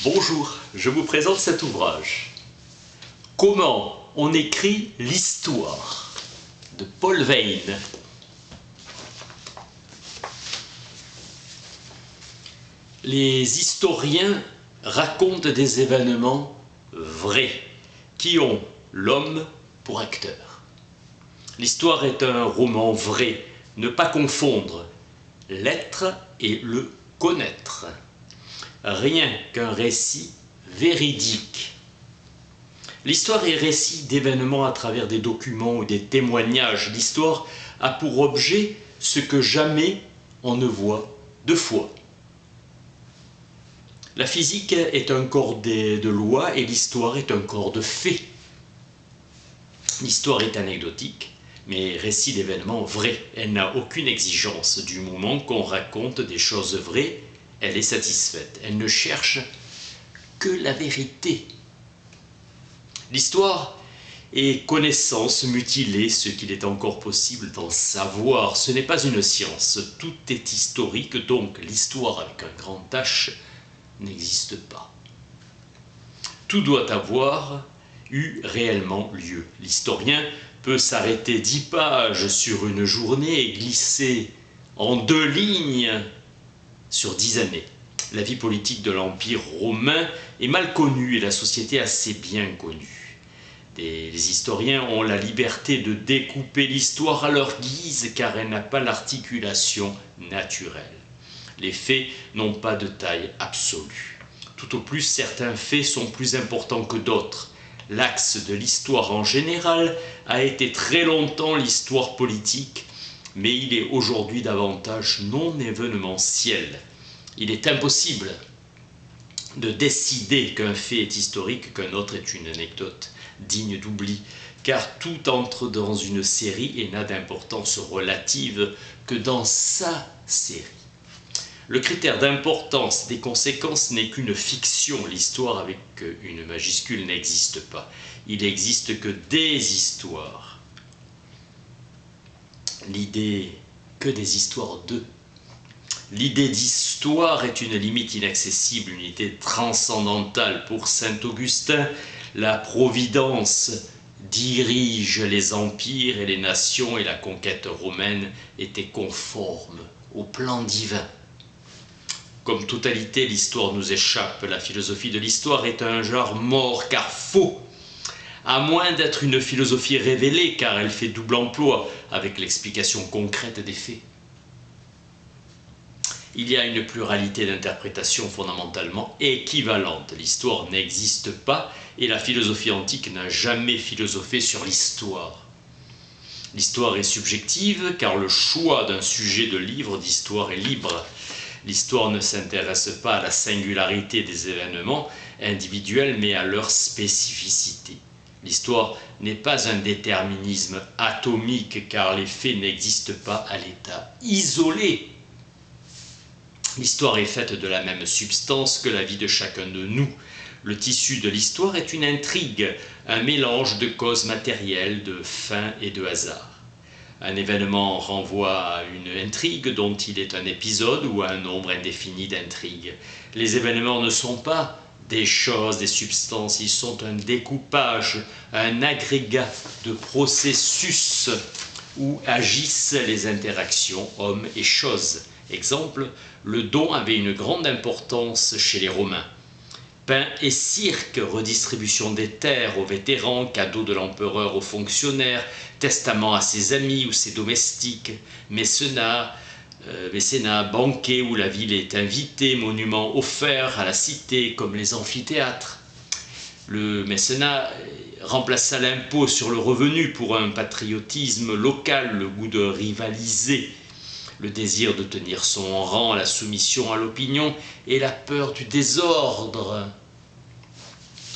Bonjour, je vous présente cet ouvrage. Comment on écrit l'histoire de Paul Veyne. Les historiens racontent des événements vrais qui ont l'homme pour acteur. L'histoire est un roman vrai, ne pas confondre l'être et le connaître. Rien qu'un récit véridique. L'histoire est récit d'événements à travers des documents ou des témoignages. L'histoire a pour objet ce que jamais on ne voit deux fois. La physique est un corps de lois et l'histoire est un corps de faits. L'histoire est anecdotique, mais récit d'événements vrais. Elle n'a aucune exigence. Du moment qu'on raconte des choses vraies, elle est satisfaite. Elle ne cherche que la vérité. L'histoire est connaissance mutilée, ce qu'il est encore possible d'en savoir. Ce n'est pas une science. Tout est historique, donc l'histoire avec un grand H n'existe pas. Tout doit avoir eu réellement lieu. L'historien peut s'arrêter 10 pages sur une journée et glisser en 2 lignes sur 10 années. La vie politique de l'Empire romain est mal connue et la société assez bien connue. Les historiens ont la liberté de découper l'histoire à leur guise car elle n'a pas l'articulation naturelle. Les faits n'ont pas de taille absolue. Tout au plus, certains faits sont plus importants que d'autres. L'axe de l'histoire en général a été très longtemps l'histoire politique, mais il est aujourd'hui davantage non événementiel. Il est impossible de décider qu'un fait est historique, qu'un autre est une anecdote digne d'oubli, car tout entre dans une série et n'a d'importance relative que dans sa série. Le critère d'importance des conséquences n'est qu'une fiction. L'histoire avec une majuscule n'existe pas. Il n'existe que des histoires. L'idée que des histoires d'eux. L'idée d'histoire est une limite inaccessible, une idée transcendantale. Pour saint Augustin, la providence dirige les empires et les nations et la conquête romaine était conforme au plan divin. Comme totalité, l'histoire nous échappe. La philosophie de l'histoire est un genre mort car faux, à moins d'être une philosophie révélée car elle fait double emploi avec l'explication concrète des faits. Il y a une pluralité d'interprétations fondamentalement équivalentes. L'histoire n'existe pas et la philosophie antique n'a jamais philosophé sur l'histoire. L'histoire est subjective car le choix d'un sujet de livre d'histoire est libre. L'histoire ne s'intéresse pas à la singularité des événements individuels mais à leur spécificité. L'histoire n'est pas un déterminisme atomique car les faits n'existent pas à l'état isolé. L'histoire est faite de la même substance que la vie de chacun de nous. Le tissu de l'histoire est une intrigue, un mélange de causes matérielles, de fins et de hasard. Un événement renvoie à une intrigue dont il est un épisode ou à un nombre indéfini d'intrigues. Les événements ne sont pas des choses, des substances, ils sont un découpage, un agrégat de processus où agissent les interactions hommes et choses. Exemple, le don avait une grande importance chez les Romains. Pain et cirque, redistribution des terres aux vétérans, cadeaux de l'empereur aux fonctionnaires, testament à ses amis ou ses domestiques, mécénat, banquet où la ville est invitée, monuments offerts à la cité comme les amphithéâtres. Le mécénat remplaça l'impôt sur le revenu pour un patriotisme local, le goût de rivaliser, le désir de tenir son rang, la soumission à l'opinion et la peur du désordre.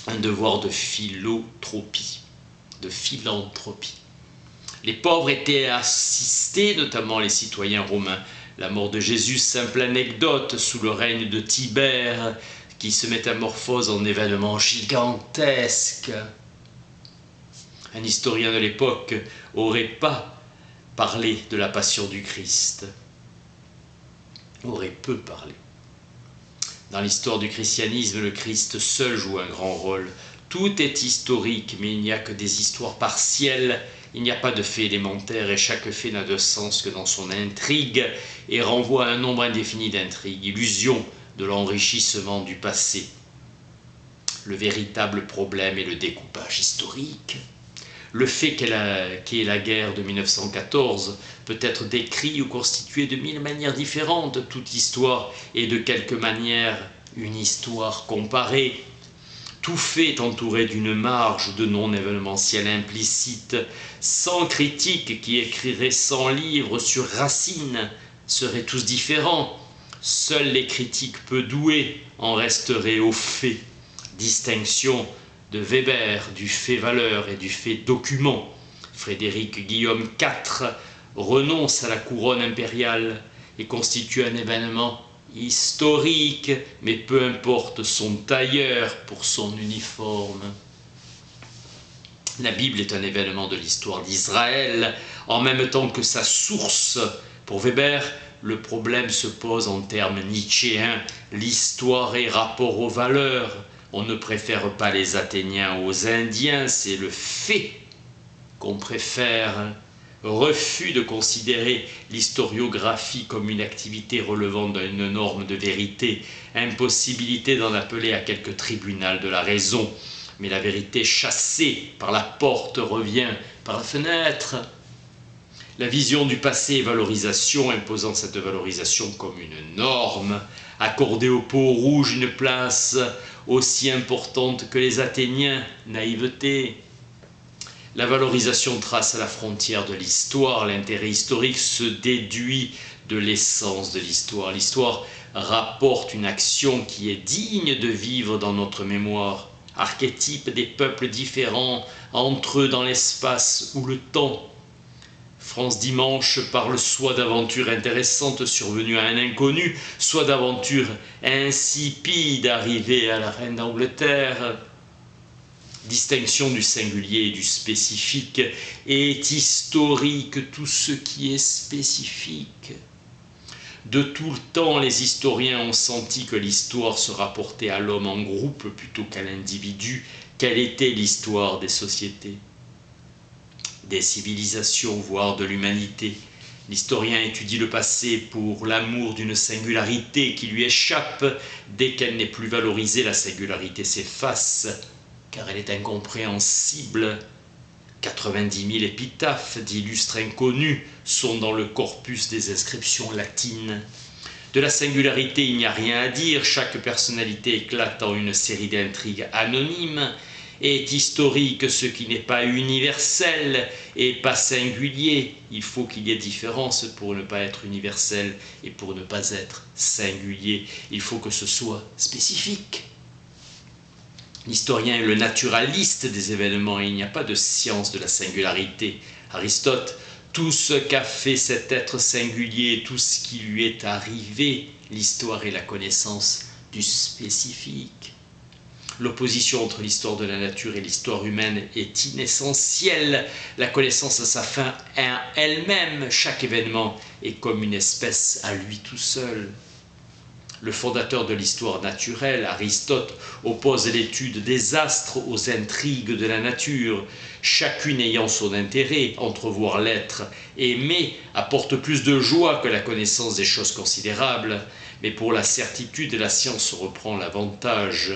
Un devoir de philanthropie. Les pauvres étaient assistés, notamment les citoyens romains. La mort de Jésus, simple anecdote sous le règne de Tibère, qui se métamorphose en événement gigantesque. Un historien de l'époque n'aurait pas parlé de la passion du Christ, aurait peu parlé. Dans l'histoire du christianisme, le Christ seul joue un grand rôle. Tout est historique, mais il n'y a que des histoires partielles. Il n'y a pas de fait élémentaire et chaque fait n'a de sens que dans son intrigue et renvoie à un nombre indéfini d'intrigues, illusion de l'enrichissement du passé. Le véritable problème est le découpage historique. Le fait qu'est la guerre de 1914 peut être décrit ou constitué de 1000 manières différentes. Toute histoire est de quelque manière une histoire comparée. Tout fait est entouré d'une marge de non-événementiel implicite. Sans critique qui écrirait 100 livres sur Racine seraient tous différents. Seuls les critiques peu doués en resteraient aux faits. Distinction de Weber du fait valeur et du fait document. Frédéric Guillaume IV renonce à la couronne impériale et constitue un événement historique, mais peu importe son tailleur pour son uniforme. La Bible est un événement de l'histoire d'Israël, en même temps que sa source. Pour Weber, le problème se pose en termes nietzschéens. L'histoire est rapport aux valeurs. On ne préfère pas les Athéniens aux Indiens, c'est le fait qu'on préfère. Refus de considérer l'historiographie comme une activité relevant d'une norme de vérité, impossibilité d'en appeler à quelque tribunal de la raison, mais la vérité chassée par la porte revient par la fenêtre. La vision du passé et valorisation, imposant cette valorisation comme une norme, accorder aux peaux rouges une place aussi importante que les Athéniens, naïveté. La valorisation trace à la frontière de l'histoire, l'intérêt historique se déduit de l'essence de l'histoire. L'histoire rapporte une action qui est digne de vivre dans notre mémoire, archétype des peuples différents entre eux dans l'espace ou le temps. France Dimanche parle soit d'aventures intéressantes survenues à un inconnu, soit d'aventures insipides arrivées à la reine d'Angleterre. Distinction du singulier et du spécifique est historique, tout ce qui est spécifique. De tout le temps, les historiens ont senti que l'histoire se rapportait à l'homme en groupe plutôt qu'à l'individu. Quelle était l'histoire des sociétés, des civilisations, voire de l'humanité? L'historien étudie le passé pour l'amour d'une singularité qui lui échappe. Dès qu'elle n'est plus valorisée, la singularité s'efface, car elle est incompréhensible. 90 000 épitaphes d'illustres inconnus sont dans le corpus des inscriptions latines. De la singularité, il n'y a rien à dire. Chaque personnalité éclate en une série d'intrigues anonymes. Est historique ce qui n'est pas universel et pas singulier. Il faut qu'il y ait différence pour ne pas être universel et pour ne pas être singulier. Il faut que ce soit spécifique. L'historien est le naturaliste des événements et il n'y a pas de science de la singularité. Aristote, tout ce qu'a fait cet être singulier, tout ce qui lui est arrivé, l'histoire est la connaissance du spécifique. L'opposition entre l'histoire de la nature et l'histoire humaine est inessentielle. La connaissance a sa fin à elle-même. Chaque événement est comme une espèce à lui tout seul. Le fondateur de l'histoire naturelle, Aristote, oppose l'étude des astres aux intrigues de la nature. Chacune ayant son intérêt, entrevoir l'être aimé apporte plus de joie que la connaissance des choses considérables. Mais pour la certitude, la science reprend l'avantage.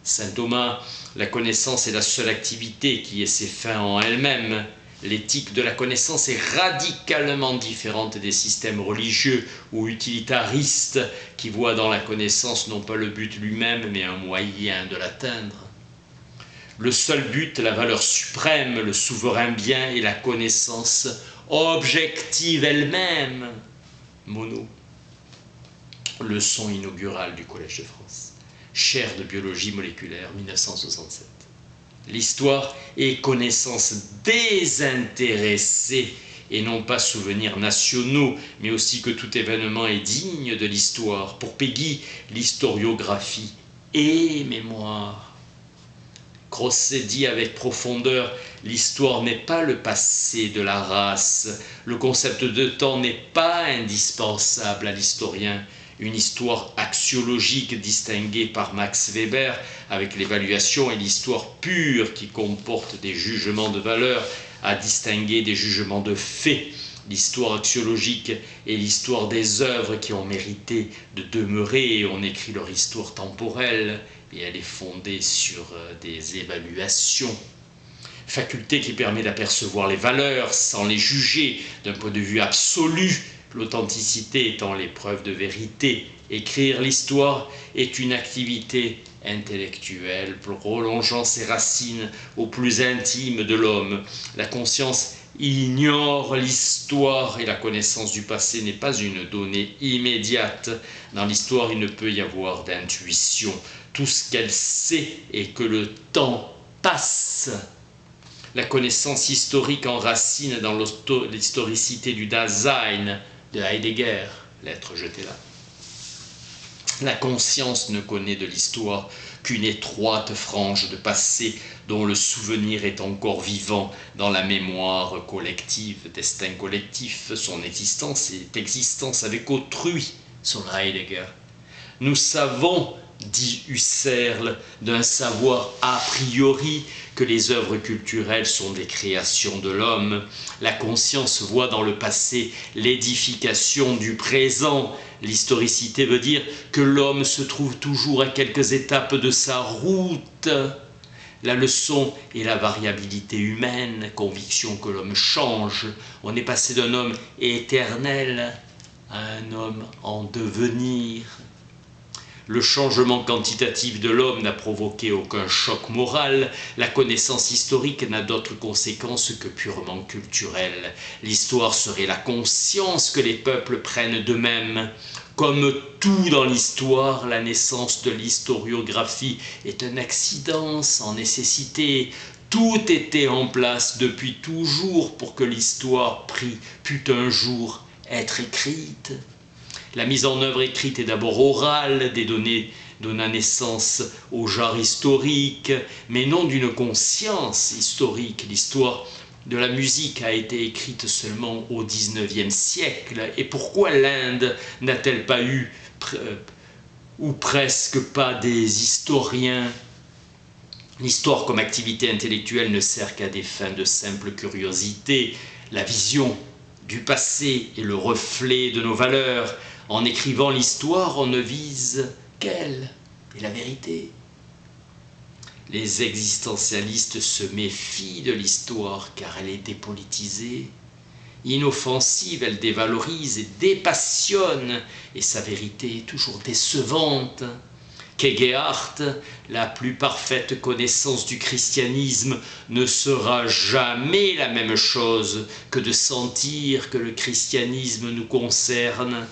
Saint Thomas, la connaissance est la seule activité qui ait ses fins en elle-même. L'éthique de la connaissance est radicalement différente des systèmes religieux ou utilitaristes qui voient dans la connaissance non pas le but lui-même mais un moyen de l'atteindre. Le seul but, la valeur suprême, le souverain bien est la connaissance objective elle-même. Monod. Leçon inaugurale du Collège de France. Chaire de biologie moléculaire, 1967. L'histoire est connaissance désintéressée et non pas souvenirs nationaux, mais aussi que tout événement est digne de l'histoire. Pour Péguy, l'historiographie est mémoire. Crosset dit avec profondeur, l'histoire n'est pas le passé de la race. Le concept de temps n'est pas indispensable à l'historien. une histoire axiologique distinguée par Max Weber avec l'évaluation et l'histoire pure qui comporte des jugements de valeur à distinguer des jugements de fait. L'histoire axiologique est l'histoire des œuvres qui ont mérité de demeurer et on écrit leur histoire temporelle et elle est fondée sur des évaluations. Faculté qui permet d'apercevoir les valeurs sans les juger d'un point de vue absolu, l'authenticité étant l'épreuve de vérité. Écrire l'histoire est une activité intellectuelle prolongeant ses racines au plus intime de l'homme. La conscience ignore l'histoire et la connaissance du passé n'est pas une donnée immédiate. Dans l'histoire, il ne peut y avoir d'intuition. Tout ce qu'elle sait est que le temps passe. La connaissance historique enracine dans l'historicité du Dasein de Heidegger, l'être jeté là. La conscience ne connaît de l'histoire qu'une étroite frange de passé dont le souvenir est encore vivant dans la mémoire collective, destin collectif, son existence est existence avec autrui, selon Heidegger. Nous savons, dit Husserl, d'un savoir a priori que les œuvres culturelles sont des créations de l'homme. La conscience voit dans le passé l'édification du présent. L'historicité veut dire que l'homme se trouve toujours à quelques étapes de sa route. La leçon est la variabilité humaine, conviction que l'homme change. On est passé d'un homme éternel à un homme en devenir. Le changement quantitatif de l'homme n'a provoqué aucun choc moral. La connaissance historique n'a d'autres conséquences que purement culturelles. L'histoire serait la conscience que les peuples prennent d'eux-mêmes. Comme tout dans l'histoire, la naissance de l'historiographie est un accident sans nécessité. Tout était en place depuis toujours pour que l'histoire pût un jour être écrite. La mise en œuvre écrite est d'abord orale, des données donnant naissance au genre historique, mais non d'une conscience historique. L'histoire de la musique a été écrite seulement au XIXe siècle. Et pourquoi l'Inde n'a-t-elle pas eu, ou presque pas, des historiens ? L'histoire comme activité intellectuelle ne sert qu'à des fins de simple curiosité. La vision du passé est le reflet de nos valeurs. En écrivant l'histoire, on ne vise qu'elle et la vérité. Les existentialistes se méfient de l'histoire car elle est dépolitisée. Inoffensive, elle dévalorise et dépassionne et sa vérité est toujours décevante. Kegehart, la plus parfaite connaissance du christianisme ne sera jamais la même chose que de sentir que le christianisme nous concerne.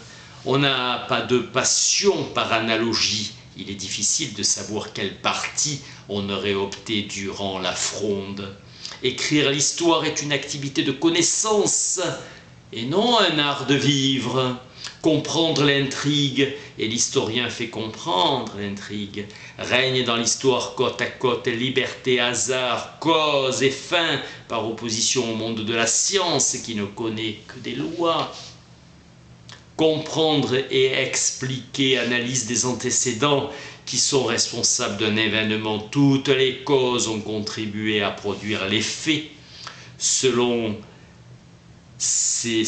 On n'a pas de passion par analogie. Il est difficile de savoir quel parti on aurait opté durant la fronde. Écrire l'histoire est une activité de connaissance et non un art de vivre. Comprendre l'intrigue, et l'historien fait comprendre l'intrigue. Règne dans l'histoire côte à côte liberté, hasard, cause et fin, par opposition au monde de la science qui ne connaît que des lois. Comprendre et expliquer, analyse des antécédents qui sont responsables d'un événement. Toutes les causes ont contribué à produire les faits. Selon Seniobos,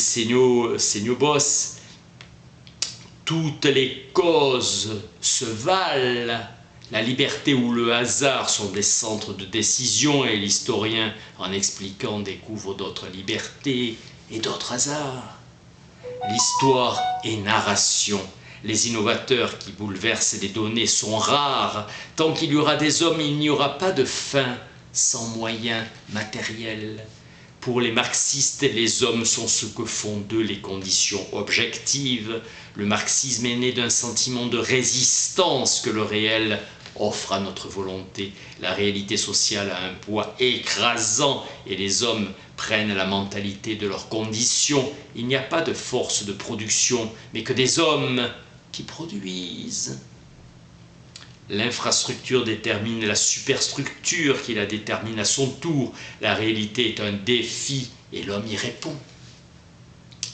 toutes les causes se valent. La liberté ou le hasard sont des centres de décision et l'historien, en expliquant, découvre d'autres libertés et d'autres hasards. L'histoire est narration. Les innovateurs qui bouleversent les données sont rares. Tant qu'il y aura des hommes, il n'y aura pas de fin sans moyens matériels. Pour les marxistes, les hommes sont ce que font d'eux les conditions objectives. Le marxisme est né d'un sentiment de résistance que le réel offre à notre volonté. La réalité sociale a un poids écrasant et les hommes prennent la mentalité de leurs conditions. Il n'y a pas de force de production, mais que des hommes qui produisent. L'infrastructure détermine la superstructure qui la détermine à son tour. La réalité est un défi et l'homme y répond.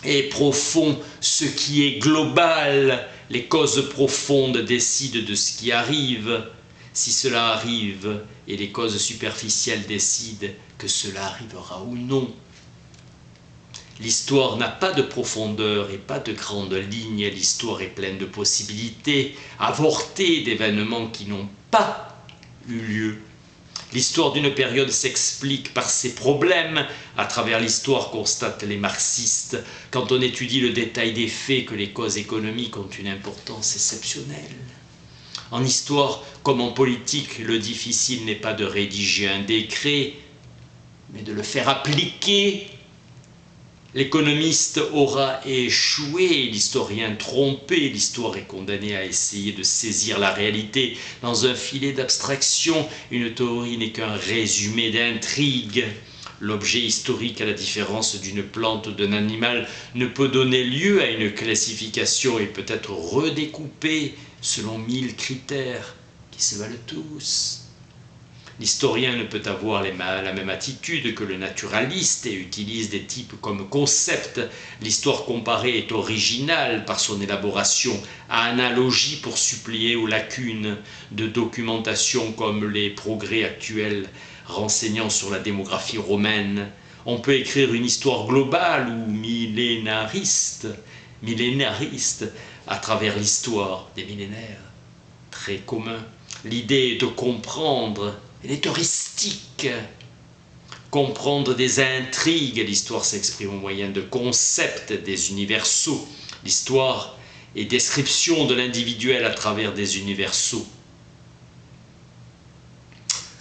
est profond, ce qui est global. Les causes profondes décident de ce qui arrive. Si cela arrive, et les causes superficielles décident que cela arrivera ou non. L'histoire n'a pas de profondeur et pas de grande ligne. L'histoire est pleine de possibilités, avortées d'événements qui n'ont pas eu lieu. L'histoire d'une période s'explique par ses problèmes. À travers l'histoire, constatent les marxistes, quand on étudie le détail des faits, que les causes économiques ont une importance exceptionnelle. En histoire, comme en politique, le difficile n'est pas de rédiger un décret, mais de le faire appliquer. L'économiste aura échoué, l'historien trompé, l'histoire est condamnée à essayer de saisir la réalité dans un filet d'abstraction. Une théorie n'est qu'un résumé d'intrigue. L'objet historique, à la différence d'une plante ou d'un animal, ne peut donner lieu à une classification et peut être redécoupé selon 1000 critères qui se valent tous. L'historien ne peut avoir la même attitude que le naturaliste et utilise des types comme concept. L'histoire comparée est originale par son élaboration à analogie pour suppléer aux lacunes de documentation comme les progrès actuels renseignant sur la démographie romaine. On peut écrire une histoire globale ou millénariste à travers l'histoire des millénaires. Très commun. L'idée est de comprendre. Elle est heuristique. Comprendre des intrigues. L'histoire s'exprime au moyen de concepts, des universaux. L'histoire est description de l'individuel à travers des universaux.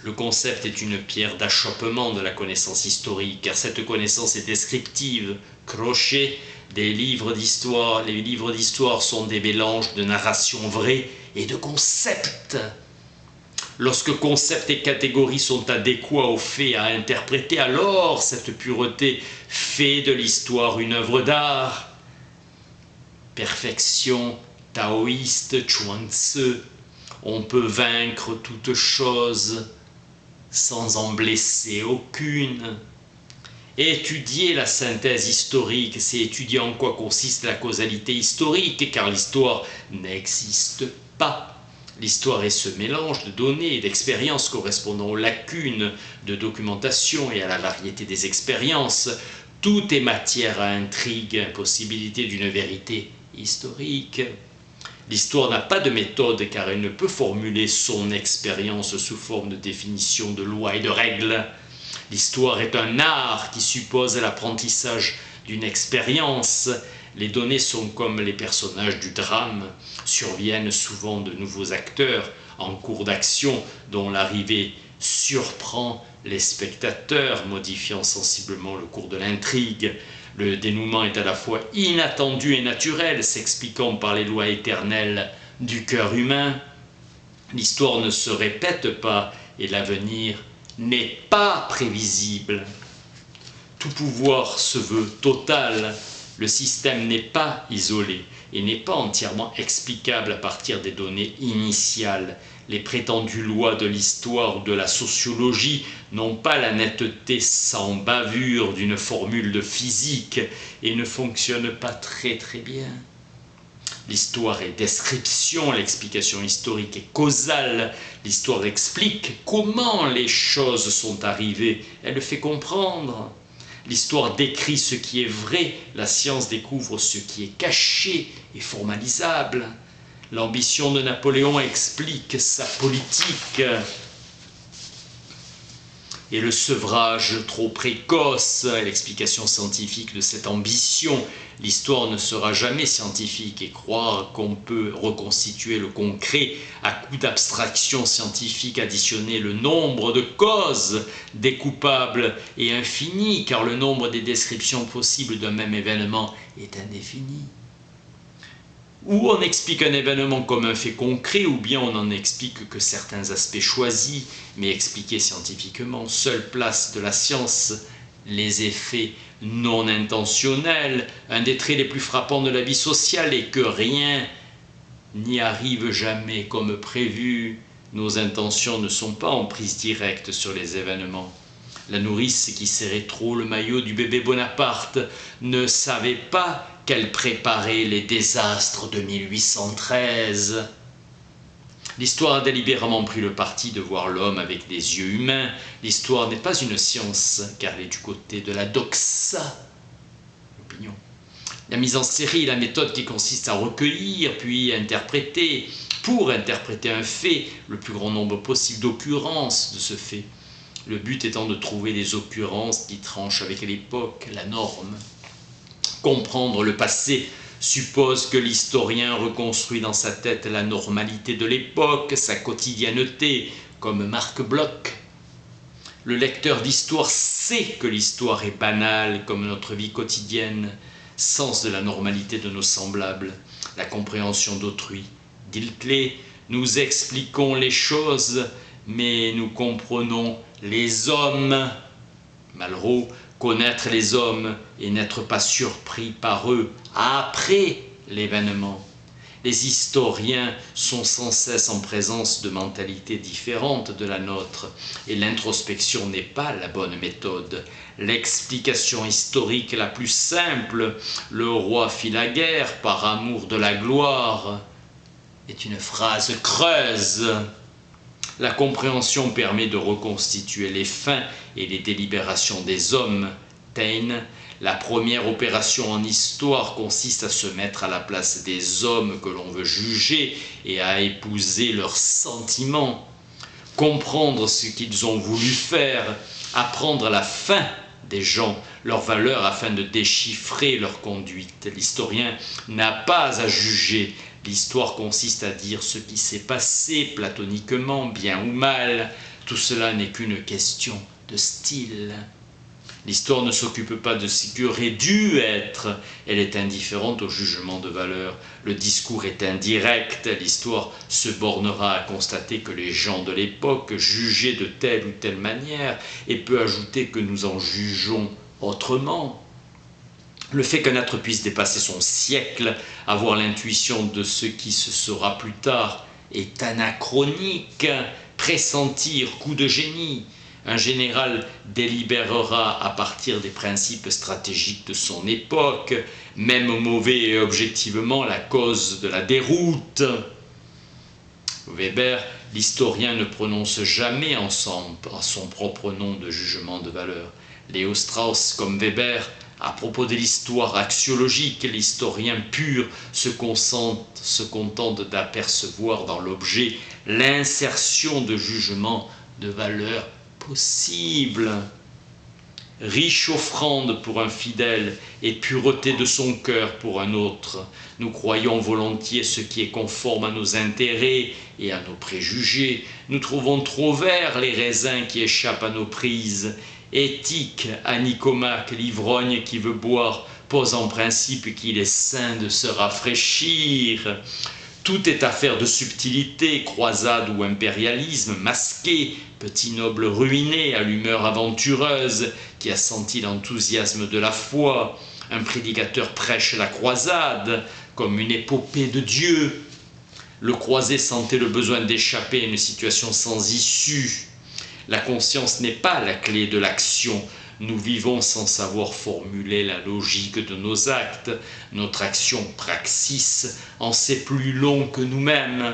Le concept est une pierre d'achoppement de la connaissance historique, car cette connaissance est descriptive. Crochet, les livres d'histoire sont des mélanges de narrations vraies et de concepts. Lorsque concepts et catégories sont adéquats aux faits à interpréter, alors cette pureté fait de l'histoire une œuvre d'art. Perfection taoïste, Chuang Tzu. On peut vaincre toute chose sans en blesser aucune. Étudier la synthèse historique, c'est étudier en quoi consiste la causalité historique, car l'histoire n'existe pas. L'histoire est ce mélange de données et d'expériences correspondant aux lacunes de documentation et à la variété des expériences. Tout est matière à intrigue, impossibilité d'une vérité historique. L'histoire n'a pas de méthode car elle ne peut formuler son expérience sous forme de définition de lois et de règles. L'histoire est un art qui suppose l'apprentissage d'une expérience. Les données sont comme les personnages du drame. Surviennent souvent de nouveaux acteurs en cours d'action dont l'arrivée surprend les spectateurs, modifiant sensiblement le cours de l'intrigue. Le dénouement est à la fois inattendu et naturel, s'expliquant par les lois éternelles du cœur humain. L'histoire ne se répète pas et l'avenir n'est pas prévisible. Tout pouvoir se veut total. Le système n'est pas isolé et n'est pas entièrement explicable à partir des données initiales. Les prétendues lois de l'histoire ou de la sociologie n'ont pas la netteté sans bavure d'une formule de physique et ne fonctionnent pas très bien. L'histoire est description, l'explication historique est causale. L'histoire explique comment les choses sont arrivées, elle le fait comprendre. L'histoire décrit ce qui est vrai, la science découvre ce qui est caché et formalisable. L'ambition de Napoléon explique sa politique. Et le sevrage trop précoce, l'explication scientifique de cette ambition. L'histoire ne sera jamais scientifique et croire qu'on peut reconstituer le concret à coup d'abstraction scientifique additionner le nombre de causes découpables et infini, car le nombre des descriptions possibles d'un même événement est indéfini. Ou on explique un événement comme un fait concret, ou bien on n'en explique que certains aspects choisis, mais expliqués scientifiquement. Seule place de la science, les effets non intentionnels. Un des traits les plus frappants de la vie sociale est que rien n'y arrive jamais comme prévu. Nos intentions ne sont pas en prise directe sur les événements. La nourrice qui serrait trop le maillot du bébé Bonaparte ne savait pas qu'elle préparait les désastres de 1813. L'histoire a délibérément pris le parti de voir l'homme avec des yeux humains. L'histoire n'est pas une science, car elle est du côté de la doxa, l'opinion. La mise en série est la méthode qui consiste à recueillir, puis interpréter, pour interpréter un fait, le plus grand nombre possible d'occurrences de ce fait. Le but étant de trouver des occurrences qui tranchent avec l'époque, la norme. Comprendre le passé suppose que l'historien reconstruit dans sa tête la normalité de l'époque, sa quotidienneté, comme Marc Bloch. Le lecteur d'histoire sait que l'histoire est banale comme notre vie quotidienne, sens de la normalité de nos semblables, la compréhension d'autrui. Dilthey, nous expliquons les choses, mais nous comprenons les hommes. Malraux, connaître les hommes et n'être pas surpris par eux après l'événement. Les historiens sont sans cesse en présence de mentalités différentes de la nôtre, et l'introspection n'est pas la bonne méthode. L'explication historique la plus simple, le roi fit la guerre par amour de la gloire, est une phrase creuse. La compréhension permet de reconstituer les fins et les délibérations des hommes. Taine, la première opération en histoire consiste à se mettre à la place des hommes que l'on veut juger et à épouser leurs sentiments. Comprendre ce qu'ils ont voulu faire, apprendre la fin des gens, leurs valeurs afin de déchiffrer leur conduite. L'historien n'a pas à juger. L'histoire consiste à dire ce qui s'est passé platoniquement, bien ou mal. Tout cela n'est qu'une question de style. L'histoire ne s'occupe pas de ce qui aurait dû être, elle est indifférente au jugement de valeur. Le discours est indirect, l'histoire se bornera à constater que les gens de l'époque jugeaient de telle ou telle manière et peut ajouter que nous en jugeons autrement. Le fait qu'un être puisse dépasser son siècle, avoir l'intuition de ce qui se sera plus tard, est anachronique. Pressentir, coup de génie. Un général délibérera à partir des principes stratégiques de son époque, même mauvais et objectivement la cause de la déroute. Weber, l'historien ne prononce jamais en son propre nom de jugement de valeur. Léo Strauss, comme Weber, à propos de l'histoire axiologique, l'historien pur se contente d'apercevoir dans l'objet l'insertion de jugements de valeur possible. Riche offrande pour un fidèle et pureté de son cœur pour un autre, nous croyons volontiers ce qui est conforme à nos intérêts et à nos préjugés. Nous trouvons trop verts les raisins qui échappent à nos prises. Éthique à Nicomaque, l'ivrogne qui veut boire pose en principe qu'il est sain de se rafraîchir. Tout est affaire de subtilité, croisade ou impérialisme masqué, petit noble ruiné à l'humeur aventureuse qui a senti l'enthousiasme de la foi. Un prédicateur prêche la croisade comme une épopée de Dieu. Le croisé sentait le besoin d'échapper à une situation sans issue. La conscience n'est pas la clé de l'action. Nous vivons sans savoir formuler la logique de nos actes. Notre action praxis en sait plus long que nous-mêmes.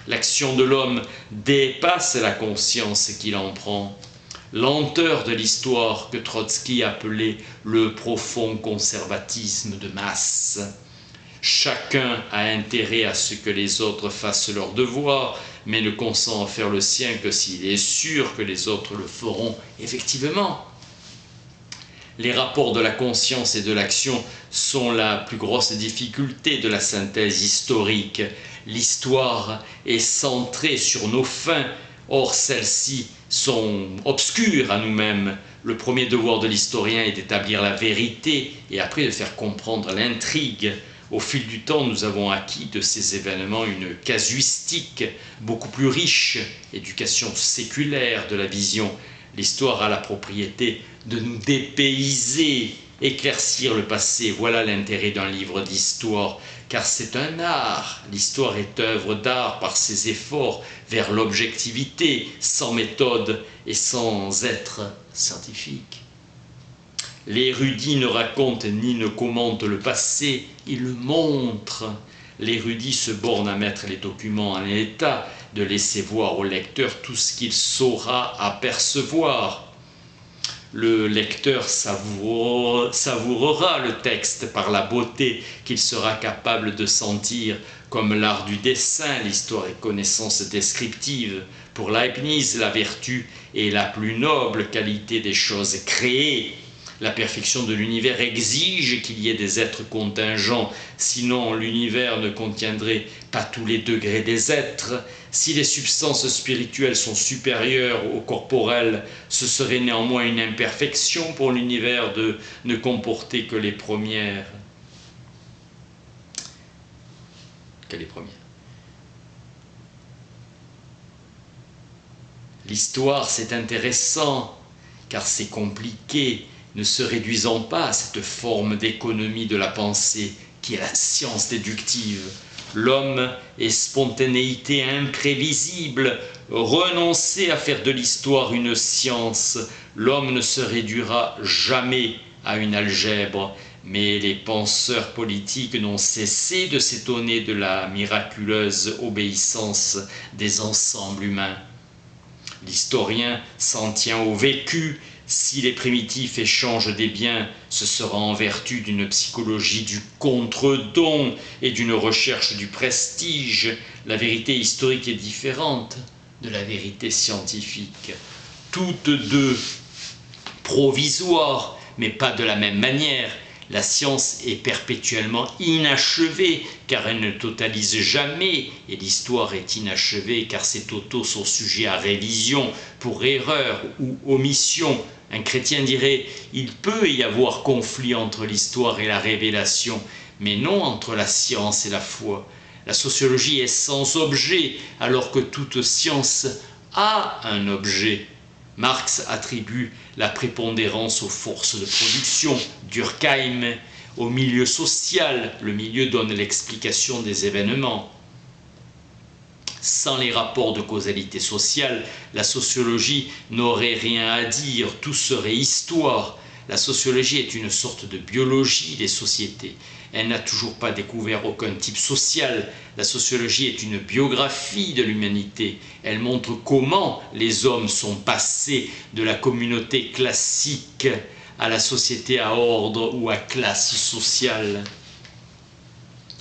L'action de l'homme dépasse la conscience qu'il en prend. Lenteur de l'histoire que Trotsky appelait le profond conservatisme de masse. Chacun a intérêt à ce que les autres fassent leur devoir, mais ne consent à faire le sien que s'il est sûr que les autres le feront effectivement. Les rapports de la conscience et de l'action sont la plus grosse difficulté de la synthèse historique. L'histoire est centrée sur nos fins, or celles-ci sont obscures à nous-mêmes. Le premier devoir de l'historien est d'établir la vérité et après de faire comprendre l'intrigue. Au fil du temps, nous avons acquis de ces événements une casuistique beaucoup plus riche, éducation séculaire de la vision. L'histoire a la propriété de nous dépayser, éclaircir le passé. Voilà l'intérêt d'un livre d'histoire, car c'est un art. L'histoire est œuvre d'art par ses efforts vers l'objectivité, sans méthode et sans être scientifique. L'érudit ne raconte ni ne commente le passé, il le montre. L'érudit se borne à mettre les documents en état, de laisser voir au lecteur tout ce qu'il saura apercevoir. Le lecteur savourera le texte par la beauté qu'il sera capable de sentir, comme l'art du dessin, l'histoire et connaissance descriptive. Pour Leibniz, la vertu est la plus noble qualité des choses créées. La perfection de l'univers exige qu'il y ait des êtres contingents, sinon l'univers ne contiendrait pas tous les degrés des êtres. Si les substances spirituelles sont supérieures aux corporelles, ce serait néanmoins une imperfection pour l'univers de ne comporter que les premières. L'histoire, c'est intéressant, car c'est compliqué, ne se réduisant pas à cette forme d'économie de la pensée qui est la science déductive. L'homme est spontanéité imprévisible. Renoncer à faire de l'histoire une science, l'homme ne se réduira jamais à une algèbre, mais les penseurs politiques n'ont cessé de s'étonner de la miraculeuse obéissance des ensembles humains. L'historien s'en tient au vécu. Si les primitifs échangent des biens, ce sera en vertu d'une psychologie du contre-don et d'une recherche du prestige. La vérité historique est différente de la vérité scientifique. Toutes deux provisoires, mais pas de la même manière. La science est perpétuellement inachevée, car elle ne totalise jamais, et l'histoire est inachevée, car ses totaux sont sujets à révision pour erreur ou omission. Un chrétien dirait « il peut y avoir conflit entre l'histoire et la révélation, mais non entre la science et la foi. La sociologie est sans objet, alors que toute science a un objet. » Marx attribue la prépondérance aux forces de production, Durkheim au milieu social. Le milieu donne l'explication des événements. Sans les rapports de causalité sociale, la sociologie n'aurait rien à dire, tout serait histoire. La sociologie est une sorte de biologie des sociétés. Elle n'a toujours pas découvert aucun type social. La sociologie est une biographie de l'humanité. Elle montre comment les hommes sont passés de la communauté classique à la société à ordre ou à classe sociale.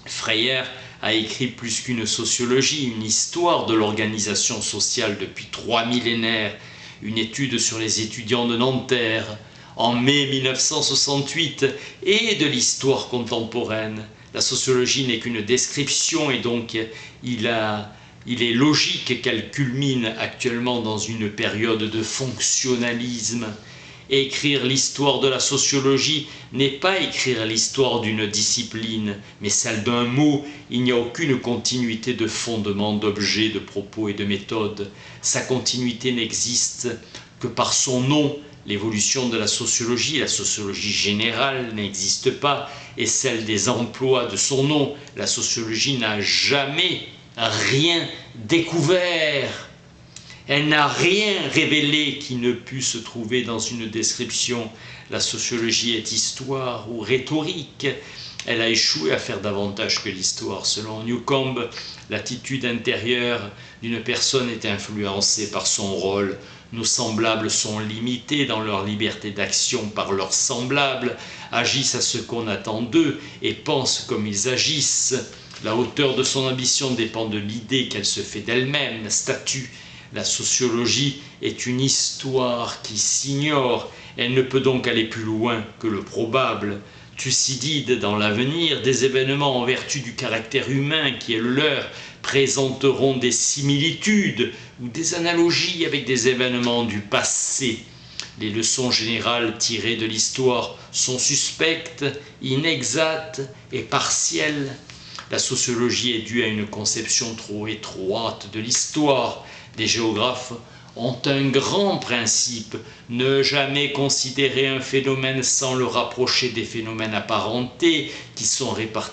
Freyer a écrit plus qu'une sociologie, une histoire de l'organisation sociale depuis 3 millénaires, une étude sur les étudiants de Nanterre, en mai 1968, et de l'histoire contemporaine. La sociologie n'est qu'une description et donc il est logique qu'elle culmine actuellement dans une période de fonctionnalisme. Écrire l'histoire de la sociologie n'est pas écrire l'histoire d'une discipline, mais celle d'un mot. Il n'y a aucune continuité de fondement, d'objet, de propos et de méthode. Sa continuité n'existe que par son nom. L'évolution de la sociologie générale n'existe pas, et celle des emplois de son nom. La sociologie n'a jamais rien découvert. Elle n'a rien révélé qui ne pût se trouver dans une description. La sociologie est histoire ou rhétorique. Elle a échoué à faire davantage que l'histoire. Selon Newcomb, l'attitude intérieure d'une personne est influencée par son rôle. Nos semblables sont limités dans leur liberté d'action par leurs semblables, agissent à ce qu'on attend d'eux et pensent comme ils agissent. La hauteur de son ambition dépend de l'idée qu'elle se fait d'elle-même, statut. La sociologie est une histoire qui s'ignore, elle ne peut donc aller plus loin que le probable. Thucydide, dans l'avenir, des événements en vertu du caractère humain qui est le leur, présenteront des similitudes ou des analogies avec des événements du passé. Les leçons générales tirées de l'histoire sont suspectes, inexactes et partielles. La sociologie est due à une conception trop étroite de l'histoire. Des géographes ont un grand principe, ne jamais considérer un phénomène sans le rapprocher des phénomènes apparentés qui sont répartis